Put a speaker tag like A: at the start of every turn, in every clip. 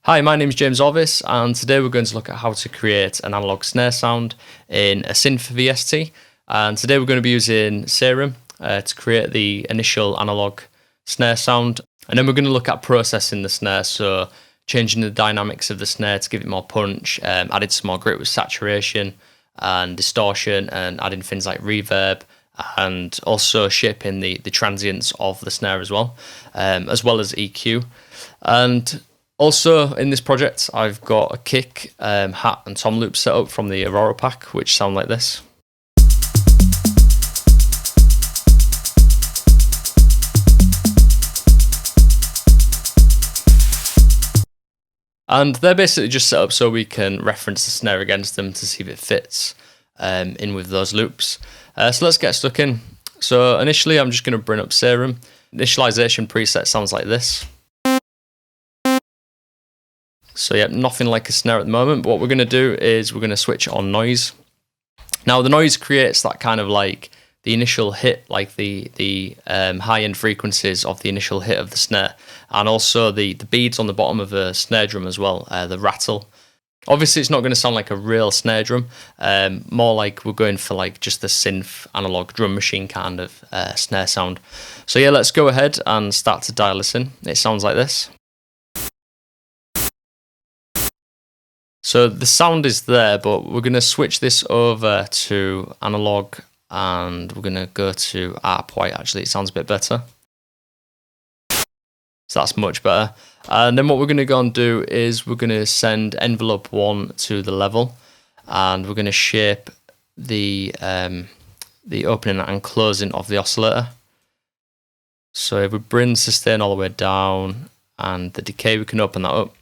A: Hi, my name is James Orvis, and today we're going to look at how to create an analog snare sound in a synth VST. And today we're going to be using Snare to create the initial analog snare sound. And then we're going to look at processing the snare, so changing the dynamics of the snare to give it more punch, adding some more grit with saturation and distortion, and adding things like reverb, and also shaping the transients of the snare as well as EQ. And also in this project, I've got a kick, hat and tom loop set up from the Aurora pack, which sound like this. And they're basically just set up so we can reference the snare against them to see if it fits in with those loops. So let's get stuck in. So initially I'm just going to bring up Snare. Initialization preset sounds like this. So yeah, nothing like a snare at the moment, but what we're going to do is we're going to switch on noise. Now the noise creates that kind of like the initial hit, like the high-end frequencies of the initial hit of the snare, and also the beads on the bottom of a snare drum as well, the rattle. Obviously it's not going to sound like a real snare drum, more like we're going for like just the synth analog drum machine kind of snare sound. So yeah, let's go ahead and start to dial this in. It sounds like this. So the sound is there, but we're going to switch this over to analog, and we're going to go to ARP white. Actually, it sounds a bit better. So that's much better. And then what we're going to go and do is we're going to send envelope 1 to the level, and we're going to shape the opening and closing of the oscillator. So if we bring sustain all the way down and the decay, we can open that up.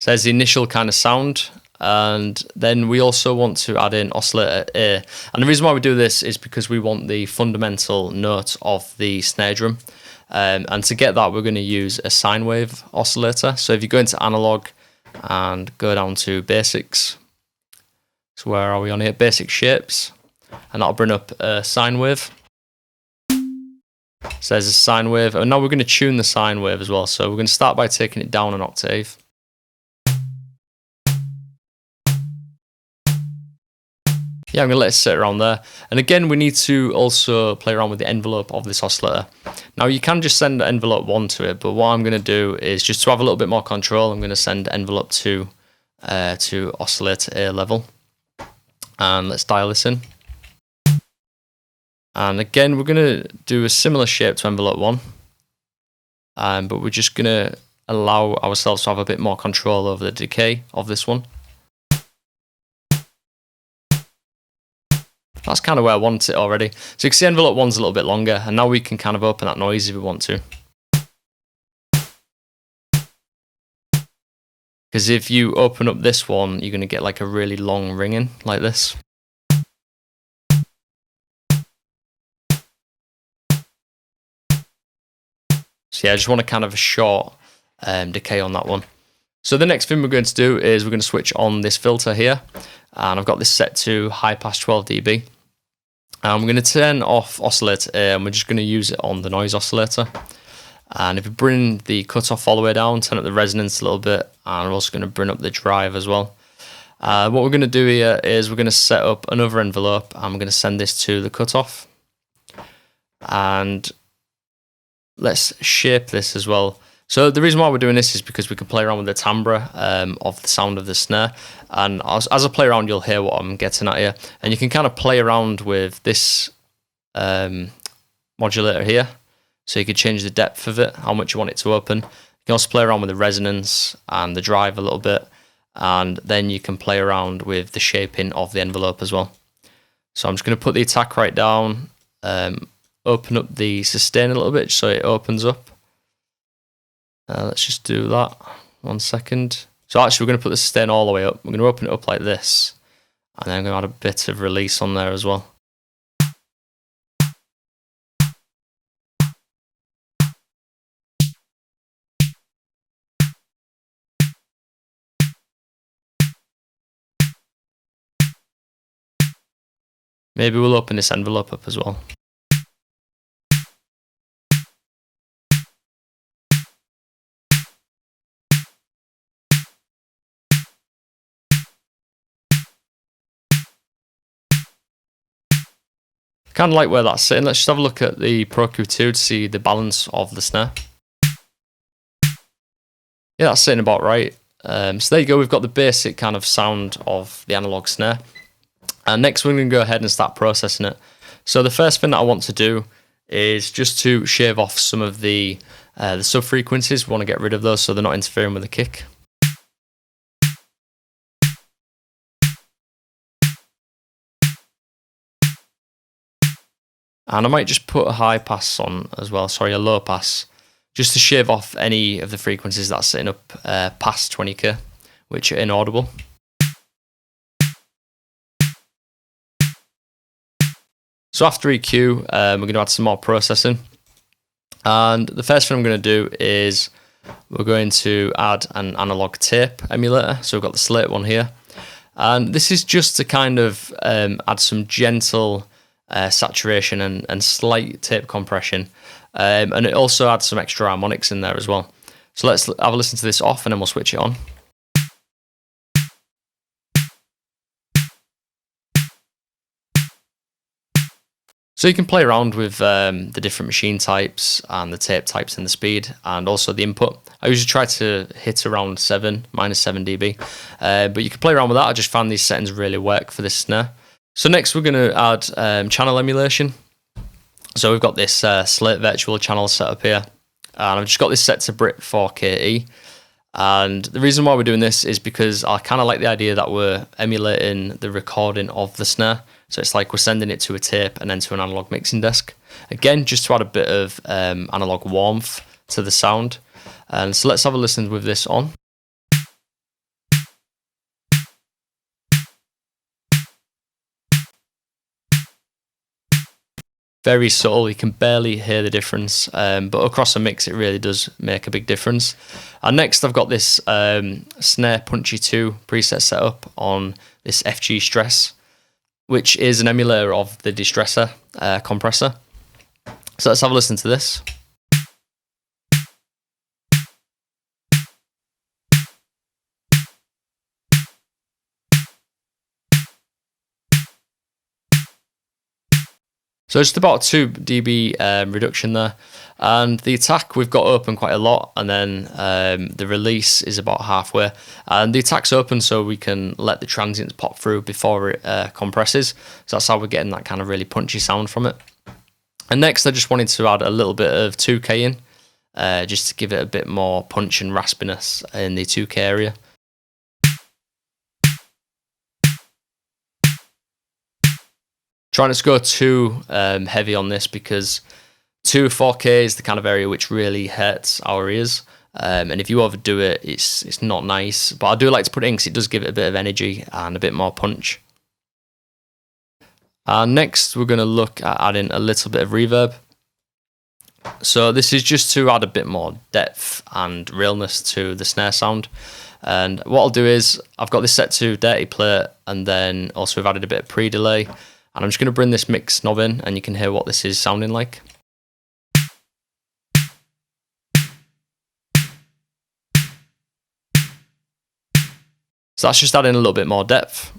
A: So there's the initial kind of sound, and then we also want to add in oscillator A. And the reason why we do this is because we want the fundamental note of the snare drum. And to get that, we're going to use a sine wave oscillator. So if you go into analog and go down to basics, so where are we on here? Basic shapes, and that'll bring up a sine wave. So there's a sine wave, and now we're going to tune the sine wave as well. So we're going to start by taking it down an octave. Yeah, I'm going to let it sit around there. And again, we need to also play around with the envelope of this oscillator. Now, you can just send envelope 1 to it, but what I'm going to do is just to have a little bit more control, I'm going to send envelope 2 to oscillator A level. And let's dial this in. And again, we're going to do a similar shape to envelope 1. But we're just going to allow ourselves to have a bit more control over the decay of this one. That's kind of where I want it already. So you can see envelope 1's a little bit longer, and now we can kind of open that noise if we want to. Because if you open up this one, you're going to get like a really long ringing like this. So yeah, I just want to kind of a short decay on that one. So the next thing we're going to do is we're going to switch on this filter here, and I've got this set to high pass 12 dB. And we're going to turn off oscillator A, and we're just going to use it on the noise oscillator. And if we bring the cutoff all the way down, turn up the resonance a little bit, and we're also going to bring up the drive as well. What we're going to do here is we're going to set up another envelope, and we're going to send this to the cutoff. And let's shape this as well. So the reason why we're doing this is because we can play around with the timbre of the sound of the snare. And as I play around, you'll hear what I'm getting at here. And you can kind of play around with this modulator here. So you can change the depth of it, how much you want it to open. You can also play around with the resonance and the drive a little bit. And then you can play around with the shaping of the envelope as well. So I'm just going to put the attack right down, open up the sustain a little bit so it opens up. Let's just do that. 1 second. So actually we're going to put the sustain all the way up. We're going to open it up like this. And then I'm going to add a bit of release on there as well. Maybe we'll open this envelope up as well. Kind of like where that's sitting. Let's just have a look at the Pro Q2 to see the balance of the snare. Yeah, that's sitting about right. So there you go, we've got the basic kind of sound of the analog snare. And next we're going to go ahead and start processing it. So the first thing that I want to do is just to shave off some of the sub-frequencies. We want to get rid of those so they're not interfering with the kick. And I might just put a high pass on as well, sorry, a low pass, just to shave off any of the frequencies that's sitting up past 20k, which are inaudible. So after EQ, we're going to add some more processing. And the first thing I'm going to do is we're going to add an Analogue Tip Emulator. So we've got the slate one here. And this is just to kind of add some gentle saturation and slight tape compression. And it also adds some extra harmonics in there as well. So let's have a listen to this off and then we'll switch it on. So you can play around with the different machine types and the tape types and the speed and also the input. I usually try to hit around minus 7 dB, but you can play around with that. I just found these settings really work for this snare. So next we're going to add channel emulation. So we've got this slate virtual channel set up here, and I've just got this set to Brit 4KE. And the reason why we're doing this is because I kind of like the idea that we're emulating the recording of the snare. So it's like we're sending it to a tape and then to an analog mixing desk. Again, just to add a bit of analog warmth to the sound. And so let's have a listen with this on. Very subtle, you can barely hear the difference, but across a mix it really does make a big difference. And next I've got this Snare Punchy 2 preset set up on this FG Stress, which is an emulator of the Distressor compressor. So let's have a listen to this. So just about 2 dB reduction there, and the attack we've got open quite a lot, and then the release is about halfway, and the attack's open so we can let the transients pop through before it compresses. So that's how we're getting that kind of really punchy sound from it. And next I just wanted to add a little bit of 2K in, just to give it a bit more punch and raspiness in the 2K area. Trying not to go too heavy on this because 4K is the kind of area which really hurts our ears, and if you overdo it, it's not nice. But I do like to put it in because it does give it a bit of energy and a bit more punch. Next we're going to look at adding a little bit of reverb. So this is just to add a bit more depth and realness to the snare sound. And what I'll do is I've got this set to dirty plate, and then also we've added a bit of pre-delay. And I'm just going to bring this mix knob in and you can hear what this is sounding like. So that's just adding a little bit more depth.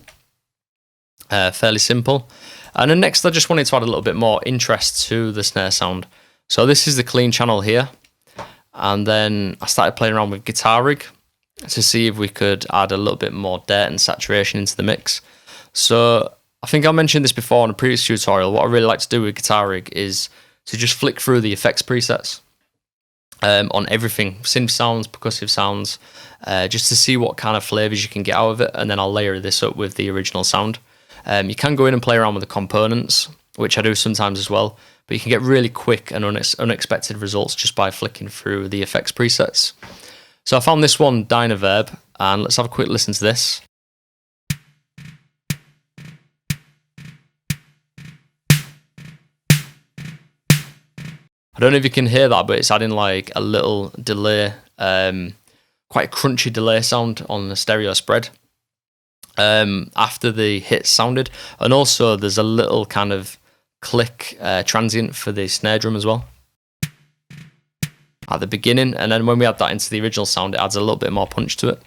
A: Fairly simple. And then next I just wanted to add a little bit more interest to the snare sound. So this is the clean channel here. And then I started playing around with Guitar Rig to see if we could add a little bit more dirt and saturation into the mix. So I think I mentioned this before in a previous tutorial. What I really like to do with Guitar Rig is to just flick through the effects presets on everything, synth sounds, percussive sounds, just to see what kind of flavors you can get out of it, and then I'll layer this up with the original sound. You can go in and play around with the components, which I do sometimes as well, but you can get really quick and unexpected results just by flicking through the effects presets. So I found this one, Reverb, and let's have a quick listen to this. I don't know if you can hear that, but it's adding like a little delay, quite a crunchy delay sound on the stereo spread after the hit sounded. And also there's a little kind of click transient for the snare drum as well at the beginning. And then when we add that into the original sound, it adds a little bit more punch to it.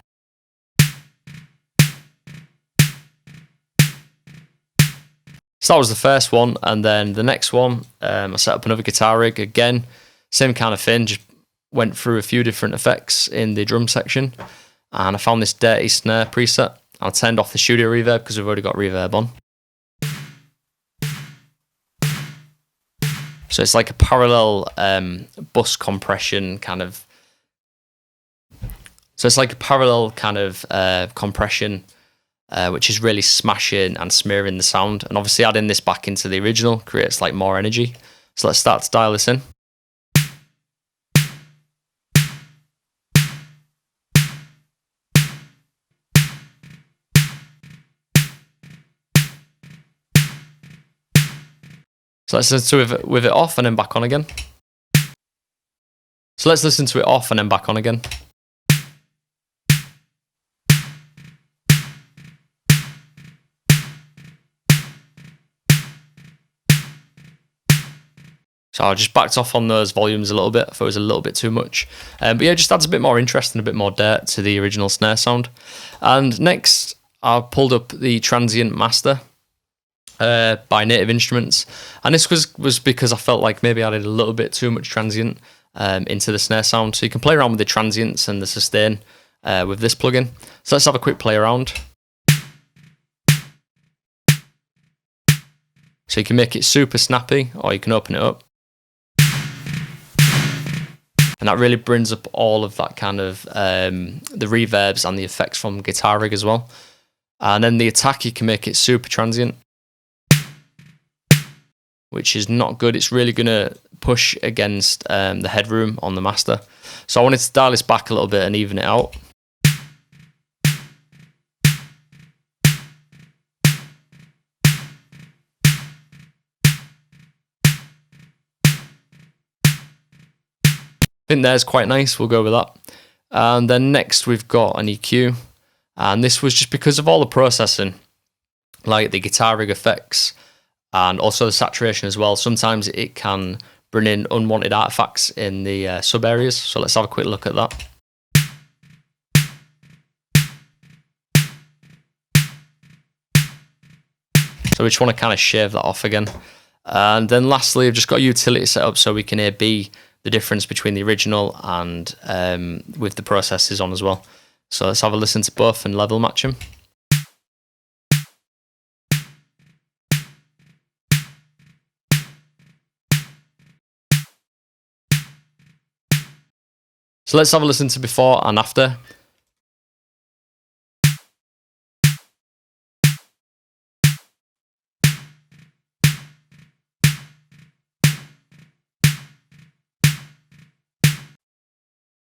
A: So that was the first one, and then the next one, I set up another guitar rig again, same kind of thing, just went through a few different effects in the drum section, and I found this dirty snare preset. I turned off the studio reverb because we've already got reverb on. So it's like a parallel bus compression kind of. So it's like a parallel kind of compression, which is really smashing and smearing the sound. And obviously adding this back into the original creates like more energy. So let's start to dial this in. So let's listen to it with it off and then back on again. So let's listen to it off and then back on again. So I just backed off on those volumes a little bit. I thought it was a little bit too much. But yeah, it just adds a bit more interest and a bit more dirt to the original snare sound. And next, I pulled up the Transient Master by Native Instruments. And this was because I felt like maybe I added a little bit too much transient into the snare sound. So you can play around with the transients and the sustain with this plugin. So let's have a quick play around. So you can make it super snappy, or you can open it up. And that really brings up all of that kind of the reverbs and the effects from Guitar Rig as well. And then the attack, you can make it super transient, which is not good. It's really going to push against the headroom on the master. So I wanted to dial this back a little bit and even it out. I think there's quite nice, we'll go with that. And then next we've got an EQ, and this was just because of all the processing, like the Guitar Rig effects and also the saturation as well. Sometimes it can bring in unwanted artifacts in the sub areas, so let's have a quick look at that. So we just want to kind of shave that off again. And then lastly, I've just got a utility set up so we can A/B the difference between the original and with the processes on as well. So let's have a listen to both and level match them. So let's have a listen to before and after.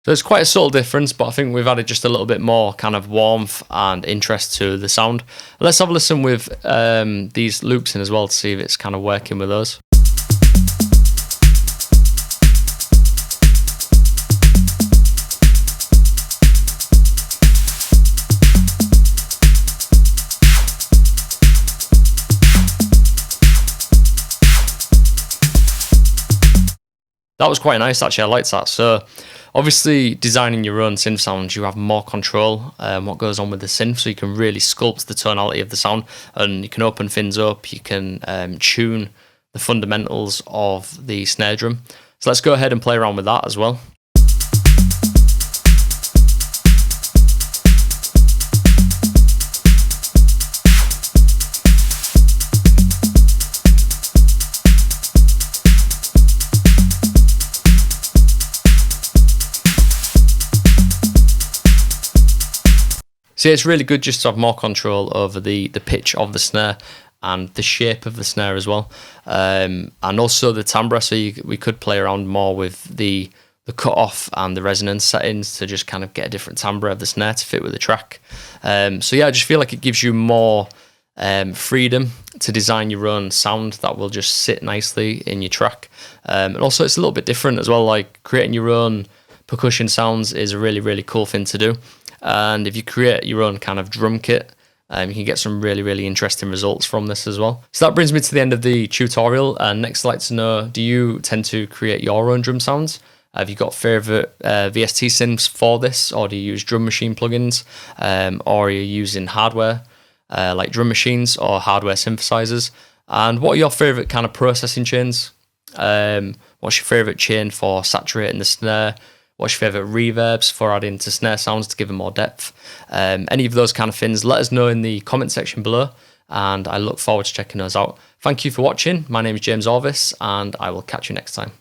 A: So it's quite a subtle difference, but I think we've added just a little bit more kind of warmth and interest to the sound. Let's have a listen with these loops in as well to see if it's kind of working with those. That was quite nice actually, I liked that. So obviously designing your own synth sounds, you have more control what goes on with the synth, so you can really sculpt the tonality of the sound and you can open things up, you can tune the fundamentals of the snare drum. So let's go ahead and play around with that as well. So yeah, it's really good just to have more control over the pitch of the snare and the shape of the snare as well, and also the timbre. So we could play around more with the cut-off and the resonance settings to just kind of get a different timbre of the snare to fit with the track. So yeah, I just feel like it gives you more freedom to design your own sound that will just sit nicely in your track. And also it's a little bit different as well, like creating your own percussion sounds is a really, really cool thing to do. And if you create your own kind of drum kit, you can get some really, really interesting results from this as well. So that brings me to the end of the tutorial. And next I'd like to know, do you tend to create your own drum sounds? Have you got favourite VST synths for this, or do you use drum machine plugins, or are you using hardware like drum machines or hardware synthesizers? And what are your favourite kind of processing chains? What's your favourite chain for saturating the snare? What's your favourite reverbs for adding to snare sounds to give them more depth? Any of those kind of things, let us know in the comment section below, and I look forward to checking those out. Thank you for watching. My name is James Orvis, and I will catch you next time.